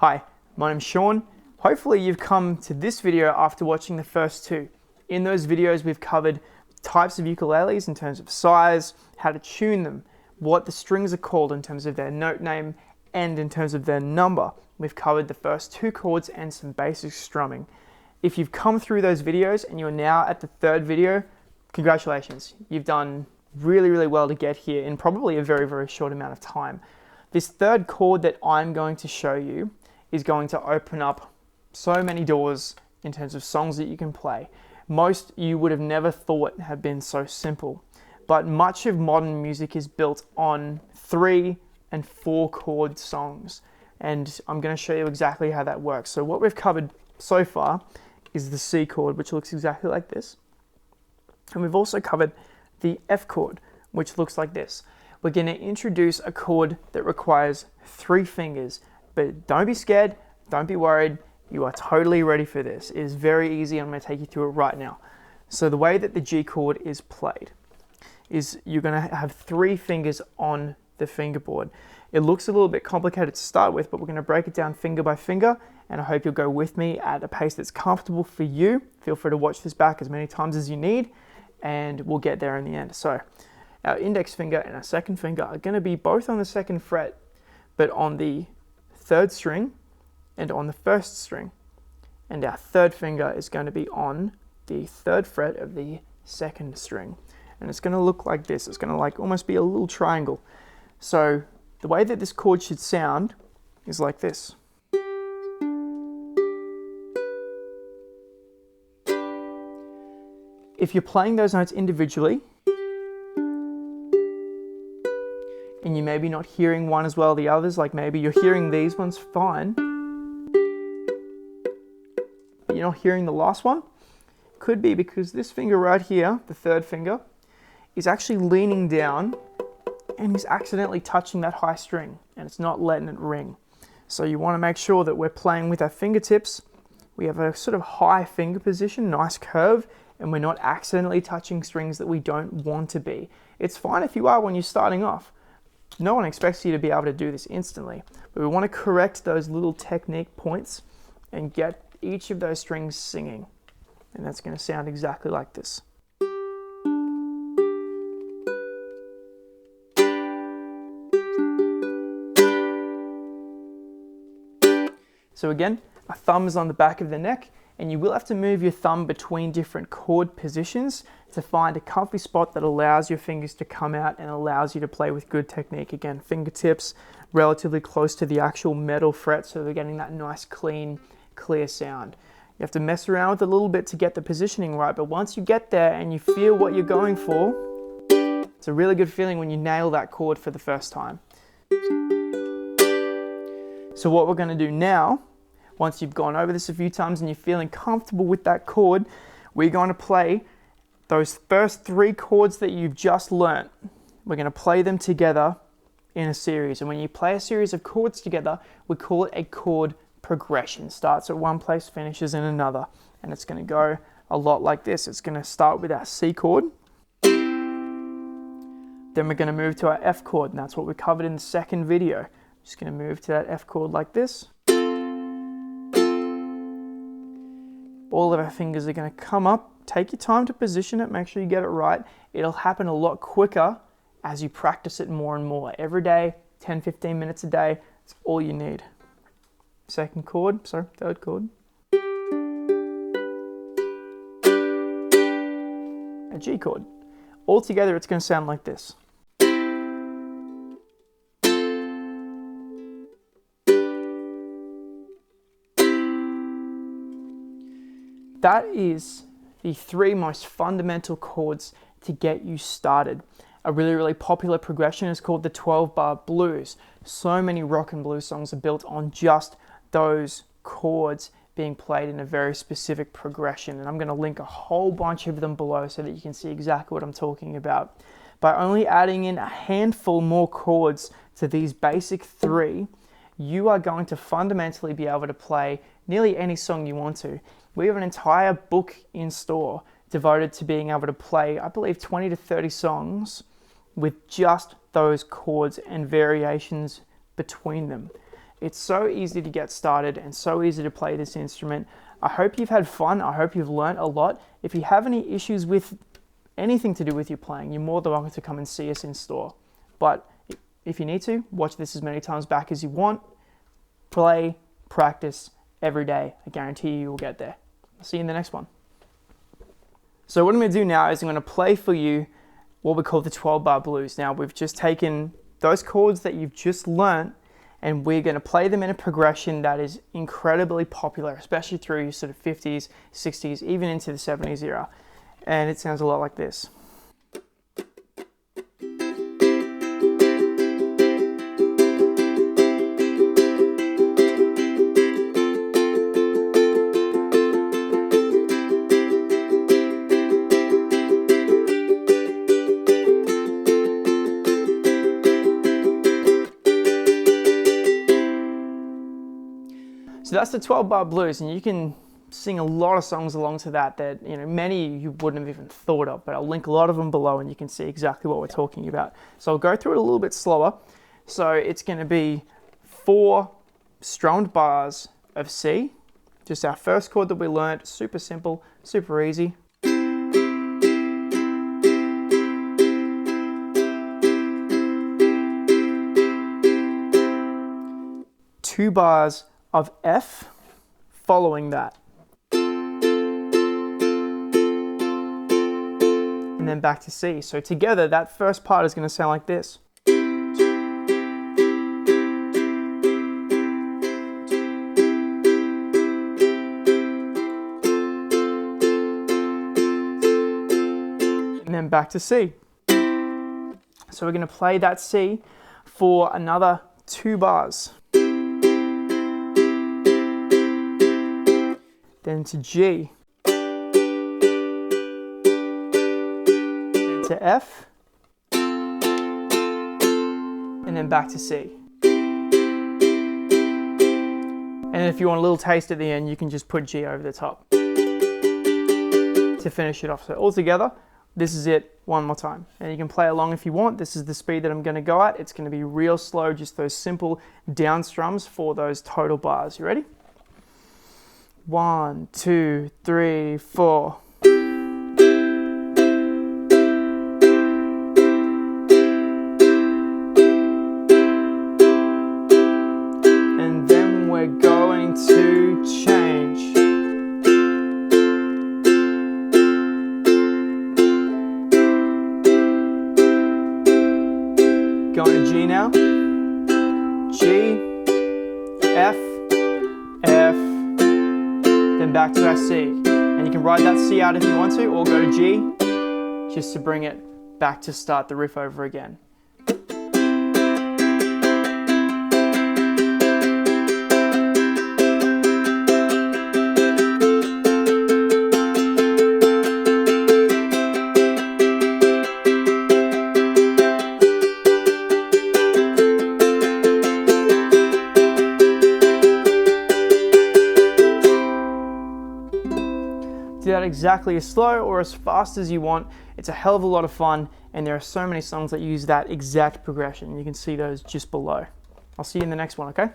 Hi, my name's Sean. Hopefully you've come to this video after watching the first two. In those videos we've covered types of ukuleles in terms of size, how to tune them, what the strings are called in terms of their note name, and in terms of their number. We've covered the first two chords and some basic strumming. If you've come through those videos and you're now at the third video, congratulations. You've done really well to get here in probably a very short amount of time. This third chord that I'm going to show you is going to open up so many doors in terms of songs that you can play. Most you would have never thought have been so simple, but much of modern music is built on 3 and 4 chord songs, and I'm going to show you exactly how that works. So what we've covered so far is the C chord, which looks exactly like this, and we've also covered the F chord, which looks like this. We're going to introduce a chord that requires 3 fingers, but don't be scared, don't be worried, you are totally ready for this. It is very easy, I'm going to take you through it right now. So the way that the G chord is played is you're going to have 3 fingers on the fingerboard. It looks a little bit complicated to start with, but we're going to break it down finger by finger, and I hope you'll go with me at a pace that's comfortable for you. Feel free to watch this back as many times as you need, and we'll get there in the end. So our index finger and our second finger are going to be both on the 2nd fret, but on the 3rd string and on the 1st string. And our third finger is going to be on the 3rd fret of the 2nd string. And it's going to look like this. It's going to like almost be a little triangle. So the way that this chord should sound is like this. If you're playing those notes individually, and you may be not hearing one as well as the others, like maybe you're hearing these ones fine, but you're not hearing the last one, could be because this finger right here, the 3rd finger, is actually leaning down and is accidentally touching that high string, and it's not letting it ring. So you want to make sure that we're playing with our fingertips. We have a sort of high finger position, nice curve, and we're not accidentally touching strings that we don't want to be. It's fine if you are when you're starting off. No one expects you to be able to do this instantly, but we want to correct those little technique points and get each of those strings singing. And that's going to sound exactly like this. So again, our thumb is on the back of the neck, and you will have to move your thumb between different chord positions to find a comfy spot that allows your fingers to come out and allows you to play with good technique. Again, fingertips relatively close to the actual metal fret, so they're getting that nice, clean, clear sound. You have to mess around with it a little bit to get the positioning right, but once you get there and you feel what you're going for, it's a really good feeling when you nail that chord for the first time. So what we're going to do now, once you've gone over this a few times and you're feeling comfortable with that chord, we're going to play those first 3 chords that you've just learnt. We're going to play them together in a series. And when you play a series of chords together, we call it a chord progression. Starts at one place, finishes in another. And it's going to go a lot like this. It's going to start with our C chord. Then we're going to move to our F chord, and that's what we covered in the 2nd video. Just going to move to that F chord like this. All of our fingers are going to come up. Take your time to position it, make sure you get it right. It'll happen a lot quicker as you practice it more and more. Every day, 10-15 minutes a day, it's all you need. 3rd chord. A G chord. All together it's going to sound like this. That is the 3 most fundamental chords to get you started. A really popular progression is called the 12-bar blues. So many rock and blues songs are built on just those chords being played in a very specific progression, and I'm going to link a whole bunch of them below so that you can see exactly what I'm talking about. By only adding in a handful more chords to these basic 3, you are going to fundamentally be able to play nearly any song you want to. We have an entire book in store devoted to being able to play, I believe, 20 to 30 songs with just those chords and variations between them. It's so easy to get started and so easy to play this instrument. I hope you've had fun. I hope you've learned a lot. If you have any issues with anything to do with your playing, you're more than welcome to come and see us in store. But if you need to, watch this as many times back as you want. Play, practice every day. I guarantee you will get there. I'll see you in the next one. So what I'm going to do now is I'm going to play for you what we call the 12-bar blues. Now we've just taken those chords that you've just learned and we're going to play them in a progression that is incredibly popular, especially through sort of 50s, 60s, even into the 70s era. And it sounds a lot like this. So that's the 12-bar blues, and you can sing a lot of songs along to that many you wouldn't have even thought of, but I'll link a lot of them below and you can see exactly what we're talking about. So I'll go through it a little bit slower. So it's going to be 4 strummed bars of C, just our first chord that we learned, super simple, super easy. 2 bars of F following that. And then back to C. So together, that first part is going to sound like this. And then back to C. So we're going to play that C for another 2 bars. Then to G, then to F, and then back to C. And if you want a little taste at the end, you can just put G over the top to finish it off. So all together, this is it one more time. And you can play along if you want. This is the speed that I'm going to go at. It's going to be real slow, just those simple down strums for those total bars. You ready? 1, 2, 3, 4. And then we're going to change. Going to G now. G, F, F, then back to our C. And you can ride that C out if you want to, or go to G, just to bring it back to start the riff over again. Do that exactly as slow or as fast as you want. It's a hell of a lot of fun, and there are so many songs that use that exact progression. You can see those just below. I'll see you in the next one, okay?